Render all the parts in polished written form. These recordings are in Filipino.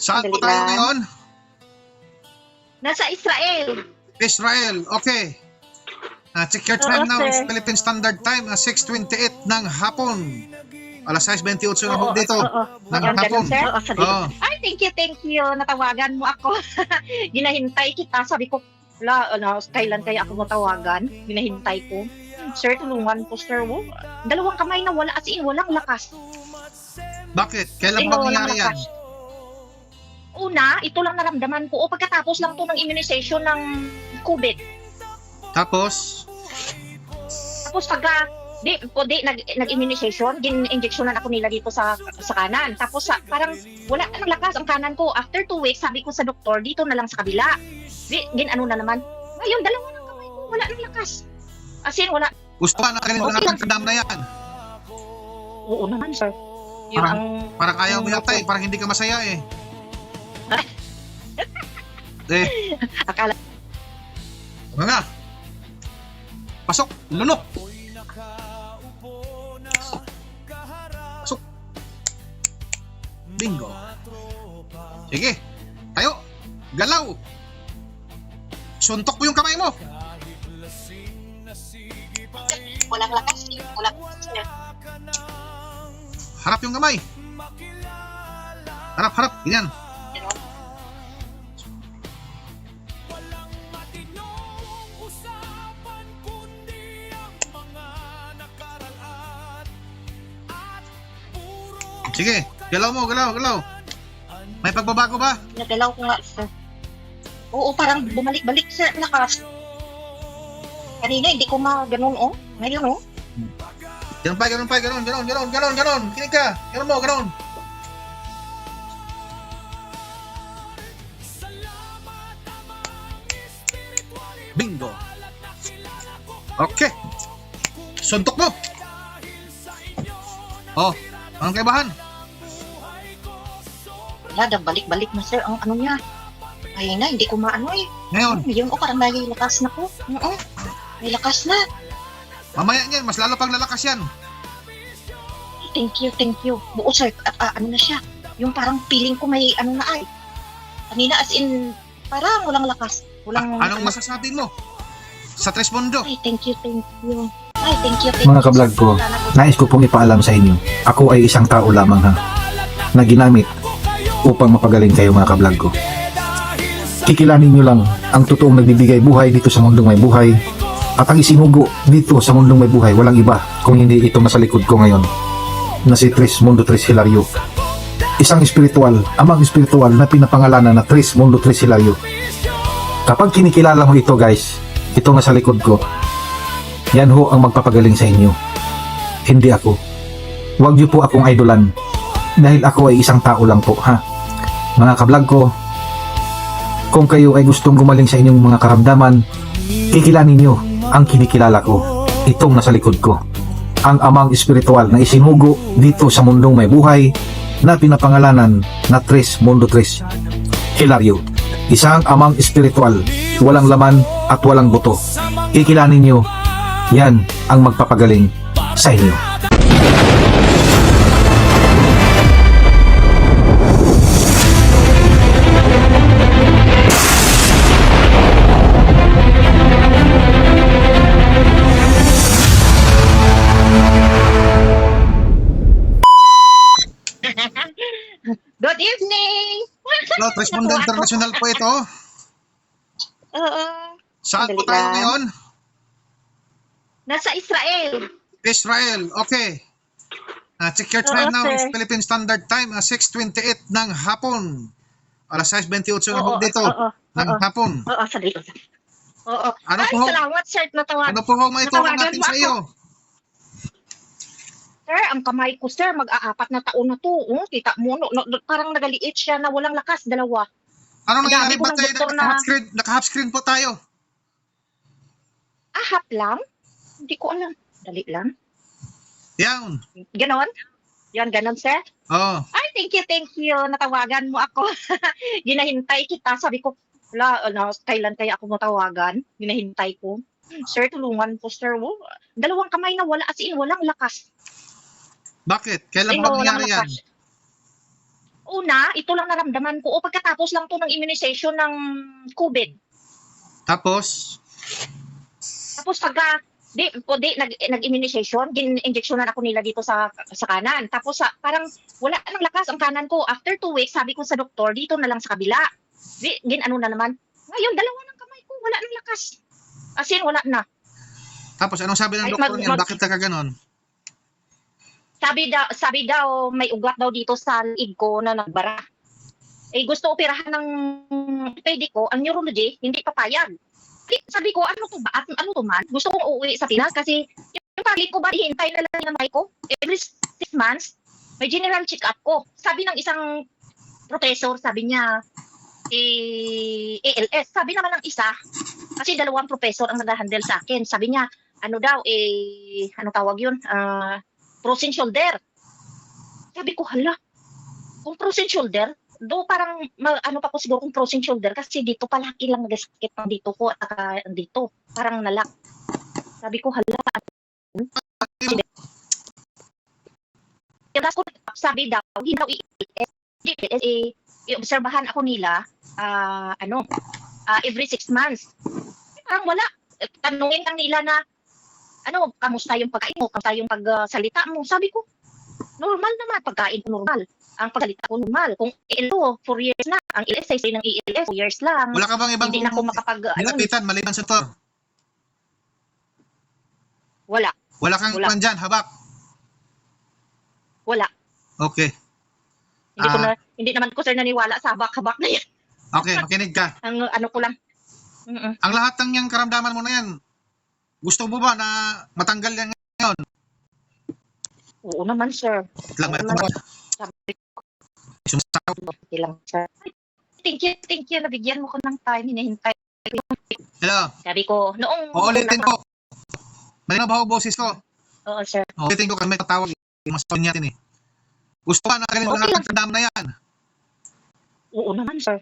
Saan po Sandali tayo lang. ngayon? Nasa Israel. Israel, okay. Check your Oo, time now. sir. Philippine Standard Time, 6:28 ng hapon. Alas 6:28 na po dito. Ng Yan, hapon. ganun, sir. Oo, sandali. Oo. Ay, thank you. Natawagan mo ako. Ginahintay kita. Sabi ko, kailan kaya ako matawagan? Ginahintay ko. Sir, tulungan ko, sir. Dalawang kamay na wala. As in, walang lakas. Bakit? Kailan ba nangyari yan? Una, ito lang naramdaman ko. O pagkatapos lang to ng immunization ng COVID. Tapos, Tapos nag-immunization, gin-injectionan ako nila dito sa kanan. Tapos parang wala nang lakas ang kanan ko. After 2 weeks, sabi ko sa doktor, dito na lang sa kabila. Ano na naman. Ngayon, dalawa ng kamay ko, wala nang lakas. As in, wala. gusto ka na kanina nakakadam na yan. Oo naman, sir. Parang ayaw mo yata eh. Parang hindi ka masaya eh. Akala. Mga. Pasok. Lunok. Pasok. Bingo. Sige. Tayo. Galaw. Suntok mo yung kamay mo. Walang lakas. Walang lakas. Harap yung kamay. Harap. Ganyan. Sige. Galaw mo. May pagbabago ba? Nagalaw ko nga, sir. Oo, parang bumalik-balik, sir. Lakas. Kanina, hindi ko ganun, oh. Ngayon, oh. Ganun pa. Ganon. Kinig ka. Ganon. Bingo. Okay. Suntok mo. Oh, anong kaibahan? Wala, balik-balik na, sir. Ang ano niya. Ay na, hindi ko maano eh. Ngayon, Ngayon, parang lakas na ko. Oo. May lakas na. mamaya niyan, mas lalo pang lalakas yan. Thank you. Buo, sir. Ano na siya. Yung parang feeling ko may ano na ay. Kanina as in, parang walang lakas. Anong masasabi mo sa Tres Mundo? Ay, thank you. Ay, thank you. Mga kablog ko, nais ko pong ipaalam sa inyo, ako ay isang tao lamang na ginamit upang mapagaling kayo mga kablog ko. Kikilanin nyo lang ang totoong nagbibigay buhay dito sa mundong may buhay, at ang isinugo dito sa mundong may buhay walang iba kung hindi ito nasa likod ko ngayon, na si Tres Mundo Tres Hilario. Isang espiritual, amang espiritual na pinapangalanan na Tres Mundo Tres Hilario. Kapag kinikilala mo ito guys, ito nasa likod ko, yan ho ang magpapagaling sa inyo, hindi ako. Huwag niyo po akong idolan, dahil ako ay isang tao lang po, ha. Mga kablog ko, kung kayo ay gustong gumaling sa inyong mga karamdaman, kikilanin niyo ang kinikilala ko, itong nasa likod ko, ang amang espiritual na isinugo dito sa mundong may buhay, na pinapangalanan na Tres Mundo Tres Hilario. Isang amang espiritual, walang laman at walang buto. Kikilanin niyo, yan ang magpapagaling sa inyo. Good evening! Hello, Tres Mundo International po ito. Oo. Saan po Sandali tayo lang. ngayon? Nasa Israel. Israel, okay. Check your time Oo, now. sir. Philippine Standard Time, 6:28 ng hapon. Alas 6:28 na po Oo, dito. oo, Ng oo. hapon. Oo, sandali. Oo. Ano Ay, po ho? salamat, sir. Ano po ho may tulong natawagan natin mo sa iyo? Sir, ang kamay ko, sir, mag-aapat na taon na to. Kita mo, parang nagaliit siya na walang lakas, dalawa. Ano nangyari Dami ko ba ng tayo? doktor na- Naka-half screen po tayo. Ahap lang? Hindi ko alam. Dali lang. Yan. Ganon? Yan, ganon, sir? Oh. Ay, thank you. Natawagan mo ako. Ginahintay kita. Sabi ko, kailan kaya ako matawagan? Ginahintay ko. Sir, tulungan po, sir. Dalawang kamay na wala. As in, walang lakas. Bakit? Kailan Ay, ba walang nangyari yan? lakas. Una, ito lang naramdaman ko. O pagkatapos lang to ng immunization ng COVID. Tapos, Tapos pagka nag-immunization, gin-injectionan ako nila dito sa kanan. Tapos parang wala nang lakas ang kanan ko. After 2 weeks, sabi ko sa doktor, dito na lang sa kabila. Gin-ano na naman. Ngayon, dalawa ng kamay ko, wala nang lakas. As in, wala na. tapos anong sabi ng Kahit doktor niyan? Bakit ka ganon? Sabi daw, may ugat daw dito sa liig ko na nagbara. Eh, gusto operahan ng pedi ko, ang neurology, hindi papayag. Sabi ko, ano to ba? Ano to man? Gusto kong uuwi sa Pinas kasi yung palit ko ba, ihintay na lang ng ko. Every 6 months, may general check-up ko. Sabi ng isang professor, sabi niya, ALS. Sabi naman ng isa, kasi 2 professor ang nag-handle sa akin. Sabi niya, ano daw, ano tawag yun? Frozen shoulder. Sabi ko, hala, kung frozen shoulder, do parang ano pa ko siguro kung frozen shoulder kasi dito palaki lang nagkasakit ng dito ko at dito parang nalak. Sabi ko hala. Kaya ko sabi daw hindi daw i-obserbahan ako nila every 6 months. Parang wala. Tanungin lang nila na ano, kamusta yung pagkain mo, kamusta yung pagsalita mo. Sabi ko, normal naman, pagkain ko normal. Ang pagsalita ko normal. Kung ilo, 4 years na. Ang ILS, say ng ILS, 4 years lang. Wala ka bang ibang Hindi na ako nilapitan maliban sa to? Wala. Wala kang Wala. plan dyan, habak? Wala. Okay. Hindi naman ko sir naniwala sa habak-habak na yan. Okay, makinig ka. Ang ano ko lang. Ang lahat ng yung karamdaman mo na yan, gusto mo ba na matanggal yan ngayon? Oo naman sir. Lang, Oo naman. Sabi ko, okay lang sir. Thank you. Nabigyan mo ko ng time. Hinihintay. Hello? Sabi ko, noong... Uulitin ko. Malinaw ba ang boses ko? Oo sir. Uulitin ko kasi may tatawag. Mas natin eh. Gusto ba na Okay kailan lahat lang. ng karamdaman na yan? Oo naman sir.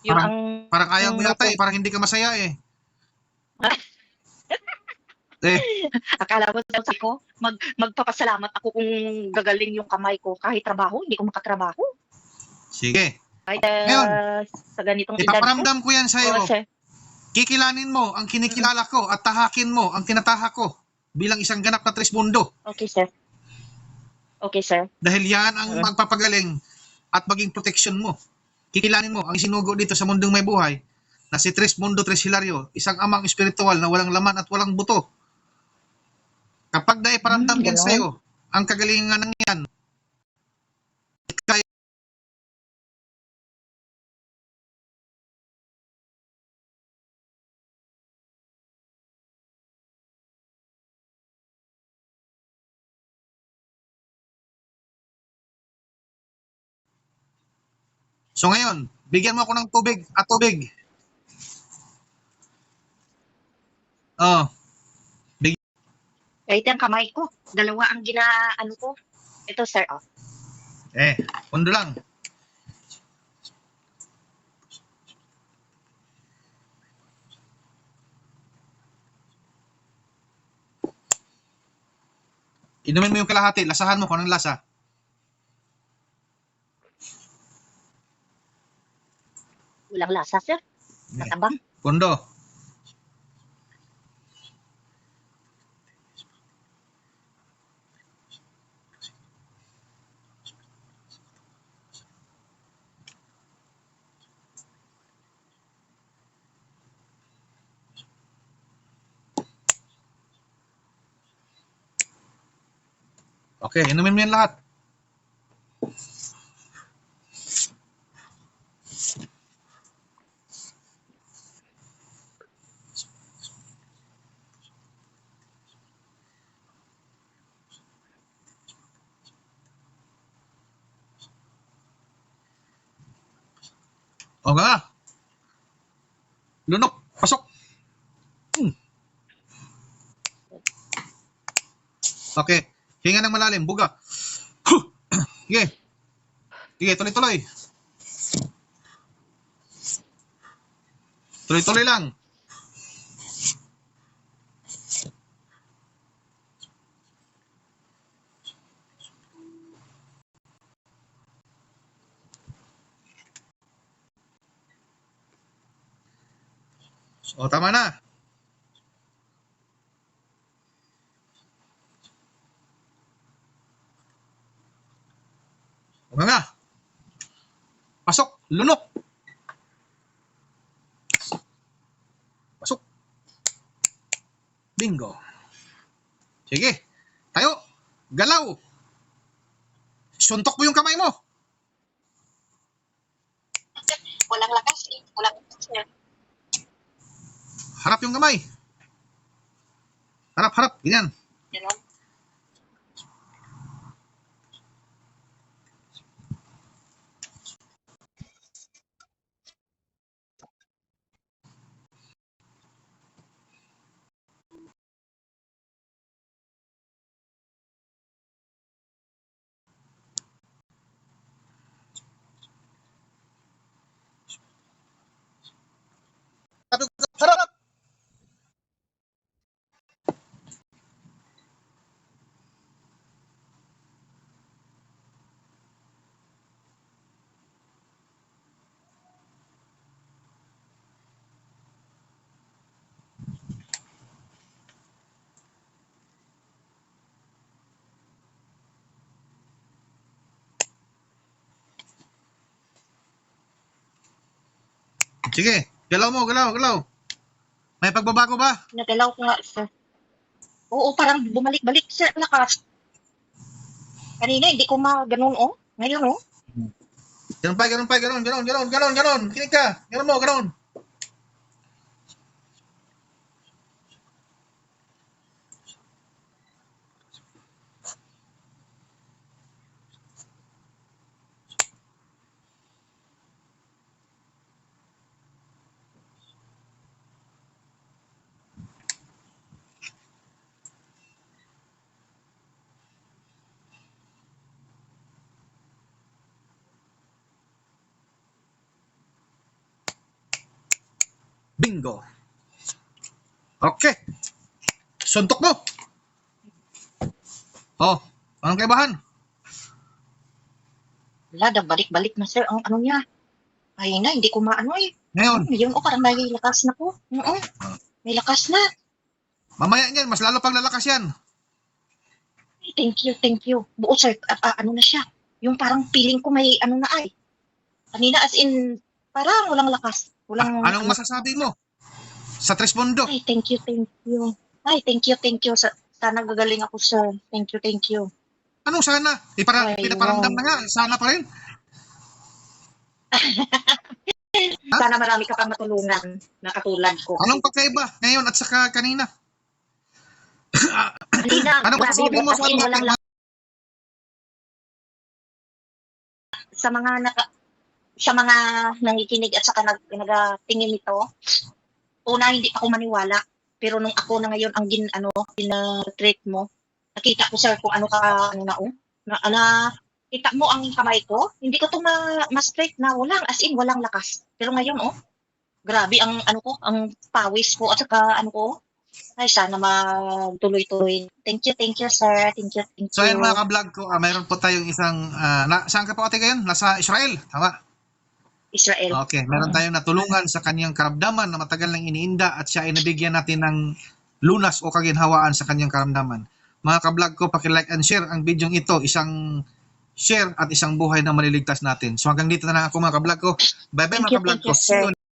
Yung Parang ayaw mo yata eh. Parang hindi ka masaya eh. akala mo sa ko, magpapasalamat ako kung gagaling yung kamay ko. Kahit trabaho, hindi ko makatrabaho. Sige. Kahit Ngayon, sa ganitong edad ko. Ipaparamdam ko yan sa iyo. Oo sir. Kikilanin mo ang kinikilala ko at tahakin mo ang tinatahak ko bilang isang ganap na Trismundo. Okay sir. Okay sir. Dahil yan ang magpapagaling at maging protection mo. Kikilanin mo ang sinugo dito sa mundong may buhay na si Trismundo Tres Hilario, isang amang espiritual na walang laman at walang buto. Kapag naiparamdam yan Ganon. sa iyo, ang kagalingan ng yan, kaya so ngayon, bigyan mo ako ng tubig at tubig. Oh, Kahit ang kamay ko. 2 ang ano ko. Ito sir. Oh. pundo lang. Inumin mo yung kalahati, lasahan mo kung anong lasa. Walang lasa sir. Matabang. Pundo. Okay, inumin mo yan lahat. O nga. Lunok, pasok. Okay, hinga ng malalim, buga. Sige. Sige, tuloy-tuloy. Tuloy-tuloy lang. O, tama na. O nga. Pasok. Lunok. Pasok. Bingo. Sige. Tayo. Galaw. Suntok mo yung kamay mo. Walang lakas eh. Walang lakas, sir. Harap yung kamay. Harap, harap. Ganyan. Ganun. Harap. Sige. Galaw mo, galaw, galaw. May pagbabago ba? Nagalaw ko nga, sir. Oo, parang bumalik-balik sa lakas. Kanina, hindi ko ganun, oh. Ngayon, oh. Ganun pa, ganun pa, ganun, ganun, ganun, ganun, ganun. Kinig ka. Ganun mo, ganun. Bingo. Okay. Suntok mo. Oh, anong kaibahan? Wala, balik-balik na, sir. Ang ano niya. Ay na, hindi ko maano eh. Ngayon, Ngayon, oh, parang may lakas na po. Oo. May lakas na. mamaya niyan, mas lalo pang lalakas yan. Thank you, thank you. Buo, sir. Ano na siya. Yung parang feeling ko may ano na ay. Kanina as in, parang walang lakas. Walang, Anong masasabi mo sa Tres Mundo? Ay, thank you, thank you. Ay, thank you, thank you. Sana gagaling ako, sir. Thank you, thank you. Anong sana? Ay, Pinaparamdam na nga. Sana pa rin. Sana marami ka pang matulungan na katulad ko. Anong pagkaiba ngayon at saka kanina? Kanina, Anong grabe, masasabi mo as sa in, walang lakas. Sa mga nangikinig at saka nagatingin nito, una hindi ako maniwala. Pero nung ako na ngayon ang gina-treat mo, nakita ko, sir, kung ano ka, kita mo ang kamay ko, hindi ko to ma-straight na walang lakas. Pero ngayon, oh, grabe ang ang pawis ko at saka ay sana magtuloy-tuloy. Thank you, sir. Thank you. So ayan mga ka-vlog ko, mayroon po tayong isang, saan ka po ate ngayon? Nasa Israel, tama? Israel. Okay, meron tayong natulungan sa kanyang karamdaman na matagal nang iniinda at siya ay nabigyan natin ng lunas o kaginhawaan sa kanyang karamdaman. Mga ka-vlog ko, paki-like and share ang video ito, isang share at isang buhay na maliligtas natin. So hanggang dito na lang ako mga ka-vlog ko. Bye-bye mga ka-vlog ko. Thank you, sir.